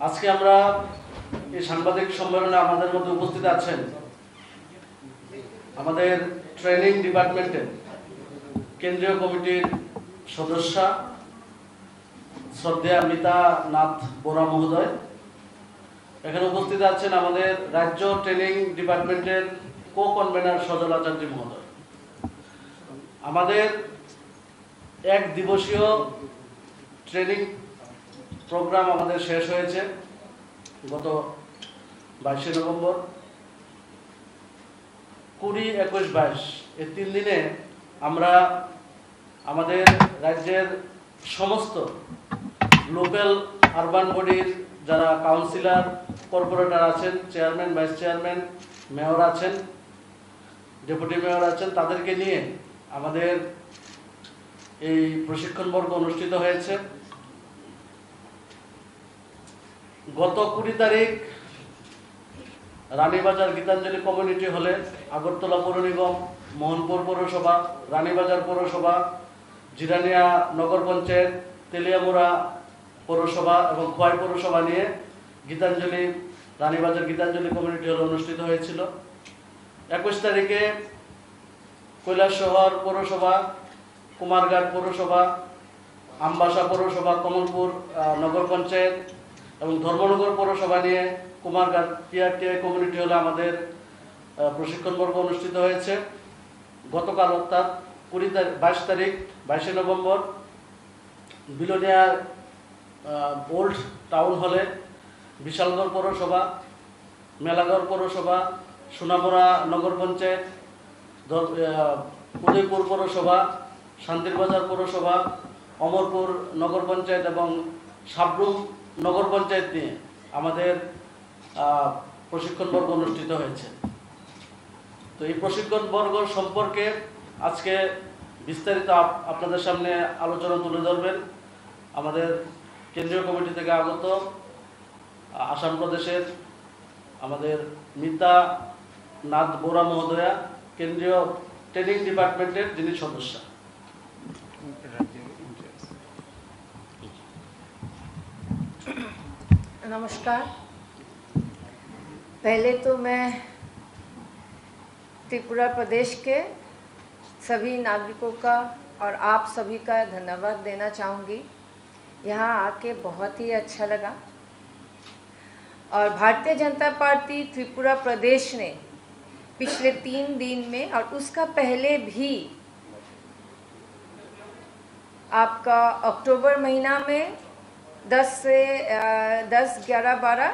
আজকে আমরা এই সাংবাদিক সম্মেলনে আমাদের মধ্যে উপস্থিত আছেন আমাদের ট্রেনিং ডিপার্টমেন্টের কেন্দ্রীয় কমিটির সদস্য শ্রদ্ধেয়া মিতা নাথ বোরা মহোদয়। এখানে উপস্থিত আছেন আমাদের রাজ্য ট্রেনিং ডিপার্টমেন্টের কো কনভেনার সজল আচার্য মহোদয়। আমাদের এক দিবসীয় ট্রেনিং প্রোগ্রাম আমাদের শেষ হয়েছে গত 22 নভেম্বর। 20, 21, 22 এই 3 দিনে আমরা আমাদের রাজ্যের সমস্ত লোকাল আরবান বডির যারা কাউন্সিলর, কর্পোরেটর আছেন, চেয়ারম্যান, ভাইস চেয়ারম্যান, মেয়র আছেন, ডেপুটি মেয়র আছেন, তাদেরকে নিয়ে আমাদের এই প্রশিক্ষণ বর্গ অনুষ্ঠিত হয়েছে। গত 20 তারিখ রানীবাজার গীতাঞ্জলি কমিউনিটি হলে আগরতলা পৌর নিগম, মোহনপুর পৌরসভা, রানীবাজার পৌরসভা, জিরানিয়া নগর পঞ্চায়েত, তেলিয়ামুড়া পৌরসভা এবং খোয়াই পৌরসভা নিয়ে গীতাঞ্জলি রানীবাজার গীতাঞ্জলি কমিউনিটি হলে অনুষ্ঠিত হয়েছিল। 21 তারিখে কৈলাসশহর পৌরসভা, কুমারঘাট পৌরসভা, আমবাসা পৌরসভা, কমলপুর নগর পঞ্চায়েত এবং ধর্মনগর পৌরসভা নিয়ে কুমারঘাট টিআরটিআই কমিউনিটি হলে আমাদের প্রশিক্ষণ বর্গ অনুষ্ঠিত হয়েছে। গতকাল অর্থাৎ 22 তারিখ 22 নভেম্বর বিলোনিয়া ওল্ড টাউন হলে বিশালগড় পৌরসভা, মেলাগড় পৌরসভা, সোনামুড়া নগর পঞ্চায়েত, উদয়পুর পৌরসভা, শান্তিরবাজার পৌরসভা, অমরপুর নগর পঞ্চায়েত এবং সাবরুম নগর পঞ্চায়েত নিয়ে আমাদের প্রশিক্ষণ বর্গ অনুষ্ঠিত হয়েছে। তো এই প্রশিক্ষণ বর্গ সম্পর্কে আজকে বিস্তারিত আপনাদের সামনে আলোচনা তুলে ধরবেন আমাদের কেন্দ্রীয় কমিটি থেকে আগত আসাম প্রদেশের আমাদের মিতা নাথ বোরা মহোদয়া, কেন্দ্রীয় ট্রেনিং ডিপার্টমেন্টের যিনি সদস্য। नमस्कार। पहले तो मैं त्रिपुरा प्रदेश के सभी नागरिकों का और आप सभी का धन्यवाद देना चाहूँगी। यहाँ आके बहुत ही अच्छा लगा और भारतीय जनता पार्टी त्रिपुरा प्रदेश ने पिछले 3 दिन में और उसका पहले भी आपका अक्टूबर महीना में 10 से 10, 11, 12,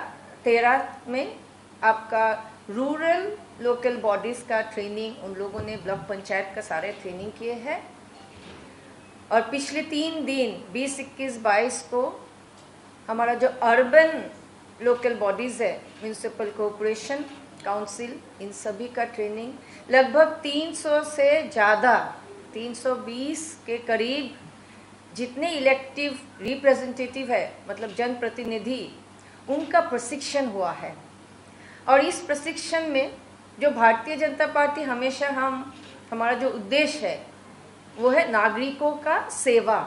13 में आपका रूरल लोकल बॉडीज़ का ट्रेनिंग उन लोगों ने ब्लॉक पंचायत का सारे ट्रेनिंग किए हैं। और पिछले 3 दिन 20, 21, 22 को हमारा जो अर्बन लोकल बॉडीज़ है, म्यूनिसिपल कॉरपोरेशन, काउंसिल, इन सभी का ट्रेनिंग लगभग 300 से ज़्यादा 320 के करीब जितने इलेक्टिव रिप्रेजेंटेटिव है, मतलब जनप्रतिनिधि, उनका प्रशिक्षण हुआ है। और इस प्रशिक्षण में जो भारतीय जनता पार्टी हमेशा हमारा जो उद्देश्य है वो है नागरिकों का सेवा,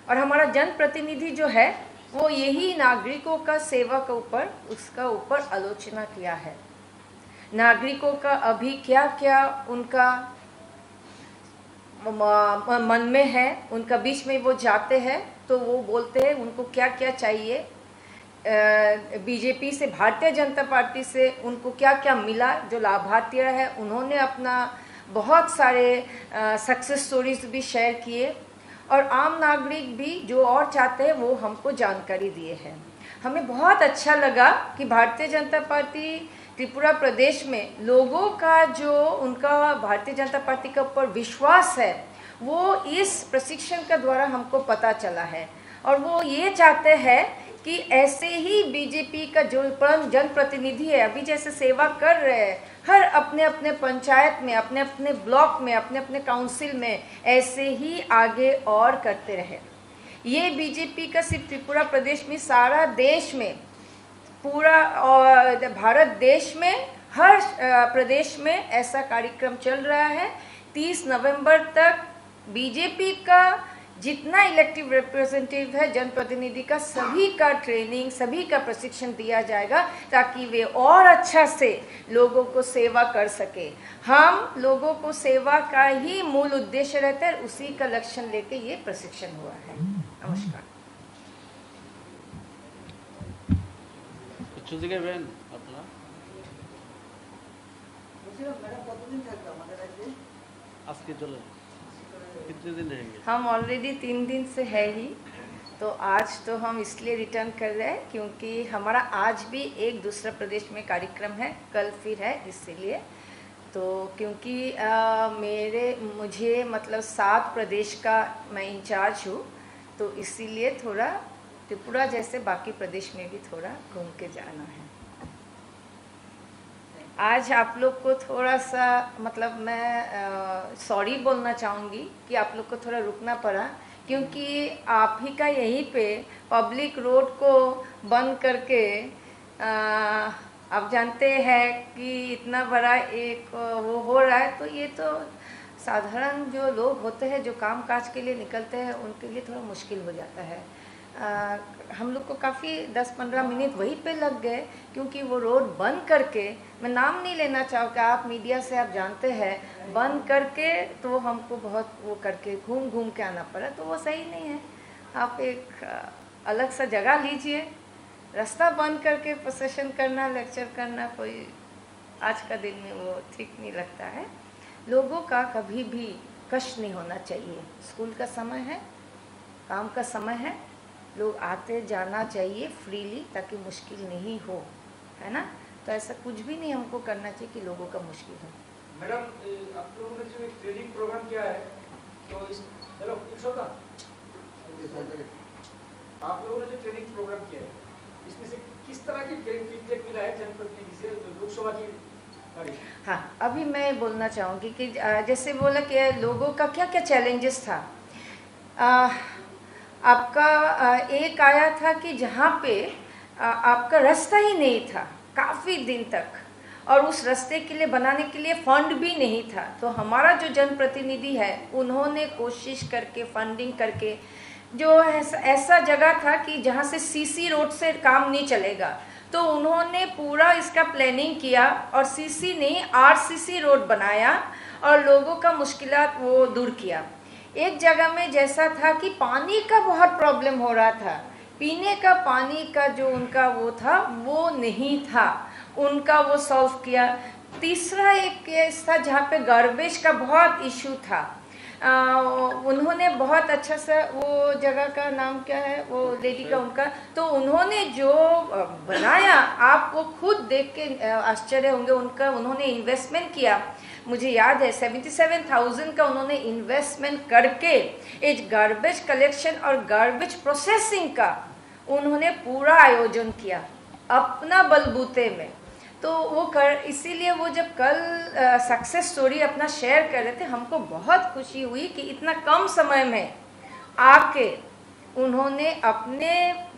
और हमारा जनप्रतिनिधि जो है वो यही नागरिकों का सेवा के उसका ऊपर आलोचना किया है। नागरिकों का अभी क्या क्या उनका मन में है, उनका बीच में वो जाते हैं तो वो बोलते हैं उनको क्या क्या चाहिए, बीजेपी से, भारतीय जनता पार्टी से उनको क्या क्या मिला, जो लाभार्थी है उन्होंने अपना बहुत सारे सक्सेस स्टोरीज भी शेयर किए, और आम नागरिक भी जो और चाहते हैं वो हमको जानकारी दिए हैं। हमें बहुत अच्छा लगा कि भारतीय जनता पार्टी त्रिपुरा प्रदेश में लोगों का जो उनका भारतीय जनता पार्टी के ऊपर विश्वास है वो इस प्रशिक्षण के द्वारा हमको पता चला है। और वो ये चाहते हैं कि ऐसे ही बीजेपी का जो जनप्रतिनिधि है अभी जैसे सेवा कर रहे हैं, हर अपने अपने पंचायत में, अपने अपने ब्लॉक में, अपने अपने काउंसिल में ऐसे ही आगे और करते रहे। ये बीजेपी का सिर्फ त्रिपुरा प्रदेश में, सारा देश में, पूरा भारत देश में हर प्रदेश में ऐसा कार्यक्रम चल रहा है। 30 नवंबर तक बीजेपी का जितना इलेक्टिव रिप्रेजेंटेटिव है जनप्रतिनिधि का, सभी का ट्रेनिंग, सभी का प्रशिक्षण दिया जाएगा ताकि वे और अच्छा से लोगों को सेवा कर सके। हम लोगों को सेवा का ही मूल उद्देश्य रहता है, उसी का लक्ष्य लेके ये प्रशिक्षण हुआ है। नमस्कार। कितने दिन रहेंगे? हम ऑलरेडी 3 दिन से है ही, तो आज तो हम इसलिए रिटर्न कर रहे हैं क्योंकि हमारा आज भी एक दूसरा प्रदेश में कार्यक्रम है, कल फिर है, इसीलिए। तो क्योंकि मुझे मतलब 7 प्रदेश का मैं इंचार्ज हूँ, तो इसीलिए थोड़ा त्रिपुरा जैसे बाकी प्रदेश में भी थोड़ा घूम के जाना है। आज आप लोग को थोड़ा सा मतलब मैं सॉरी बोलना चाहूँगी कि आप लोग को थोड़ा रुकना पड़ा, क्योंकि आप ही का यहीं पे पब्लिक रोड को बंद करके आप जानते हैं कि इतना बड़ा एक वो हो रहा है, तो ये तो साधारण जो लोग होते हैं जो काम काज के लिए निकलते हैं उनके लिए थोड़ा मुश्किल हो जाता है। हम लोग को काफ़ी 10-15 मिनट वहीं पे लग गए, क्योंकि वो रोड बंद करके, मैं नाम नहीं लेना चाहूँगा, आप मीडिया से आप जानते हैं, बंद करके तो हमको बहुत वो करके घूम के आना पड़ा, तो वो सही नहीं है। आप एक अलग सा जगह लीजिए। रास्ता बंद करके प्रोसेशन करना, लेक्चर करना, कोई आज का दिन में वो ठीक नहीं लगता है। लोगों का कभी भी कष्ट नहीं होना चाहिए। स्कूल का समय है, काम का समय है, लोग आते जाना चाहिए फ्रीली, ताकि मुश्किल नहीं हो, है ना। तो ऐसा कुछ भी नहीं हमको करना चाहिए कि लोगों का मुश्किल हो। मैडम, आप लोगों ने जो एक ट्रेनिंग प्रोग्राम किया है, तो इस हेलो होगा आप लोगों ने जो ट्रेनिंग प्रोग्राम किया है, इसमें से किस तरह की फीडबैक मिला है जनप्रतिनिधि से लोकसभा की? हाँ, अभी मैं बोलना चाहूँगी कि जैसे बोला कि लोगों का क्या क्या चैलेंजेस था। आपका एक आया था कि जहाँ पे आपका रास्ता ही नहीं था काफ़ी दिन तक, और उस रास्ते के लिए बनाने के लिए फंड भी नहीं था। तो हमारा जो जनप्रतिनिधि है उन्होंने कोशिश करके फंडिंग करके, जो ऐसा जगह था कि जहाँ से सीसी रोड से काम नहीं चलेगा, तो उन्होंने पूरा इसका प्लानिंग किया और सीसी नहीं आरसीसी रोड बनाया और लोगों का मुश्किलात वो दूर किया। एक जगह में जैसा था कि पानी का बहुत प्रॉब्लम हो रहा था, पीने का पानी का जो उनका वो था वो नहीं था, उनका वो सॉल्व किया। तीसरा एक केस था जहाँ पे गार्बेज का बहुत इशू था। उन्होंने बहुत अच्छा सा, वो जगह का नाम क्या है वो लेडी का उनका, तो उन्होंने जो बनाया आप वो खुद देख के आश्चर्य होंगे। उन्होंने इन्वेस्टमेंट किया, मुझे याद है 77,000 का उन्होंने इन्वेस्टमेंट करके एक गार्बेज कलेक्शन और गार्बेज प्रोसेसिंग का उन्होंने पूरा आयोजन किया अपना बलबूते में। तो वो इसीलिए वो जब कल सक्सेस स्टोरी अपना शेयर कर रहे थे, हमको बहुत खुशी हुई कि इतना कम समय में आके उन्होंने अपने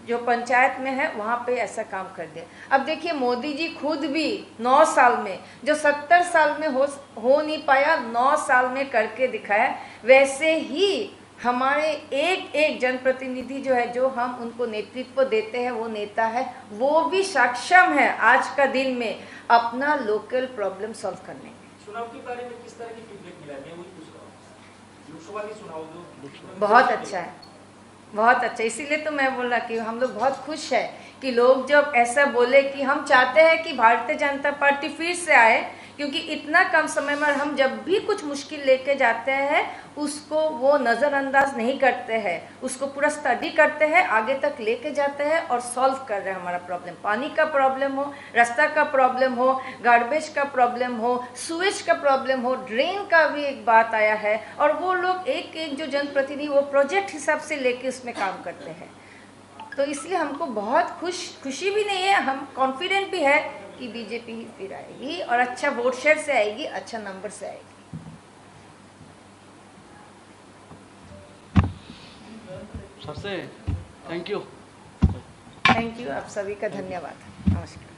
जो पंचायत में है वहाँ पे ऐसा काम कर दिया। अब देखिए मोदी जी खुद भी 9 साल में, जो 70 साल में हो नहीं पाया, 9 साल में करके दिखाया। वैसे ही हमारे एक जनप्रतिनिधि जो है, जो हम उनको नेतृत्व देते हैं, वो नेता है, वो भी सक्षम है आज का दिन में अपना लोकल प्रॉब्लम सॉल्व करने में। चुनाव के बारे में किस तरह की फीडबैक मिला है? मैं वही पूछ रहा हूं। लोकसभा की चुनाव जो बहुत अच्छा है, बहुत अच्छा। इसीलिए तो मैं बोला कि हम लोग बहुत खुश है कि लोग जब ऐसा बोले कि हम चाहते हैं कि भारतीय जनता पार्टी फिर से आए, क्योंकि इतना कम समय में हम जब भी कुछ मुश्किल लेके जाते हैं उसको वो नज़रअंदाज नहीं करते हैं, उसको पूरा स्टडी करते हैं, आगे तक लेके जाते हैं और सॉल्व कर रहे हैं हमारा प्रॉब्लम। पानी का प्रॉब्लम हो, रास्ता का प्रॉब्लम हो, गार्बेज का प्रॉब्लम हो, सुएज का प्रॉब्लम हो, ड्रेन का भी एक बात आया है, और वो लोग एक जो जनप्रतिनिधि वो प्रोजेक्ट हिसाब से लेके उसमें काम करते हैं। तो इसलिए हमको बहुत खुशी भी नहीं है, हम कॉन्फिडेंट भी है कि बीजेपी ही फिर आएगी और अच्छा वोट शेयर से आएगी, अच्छा नंबर से आएगी। सबसे थैंक यू, आप सभी का धन्यवाद। नमस्कार।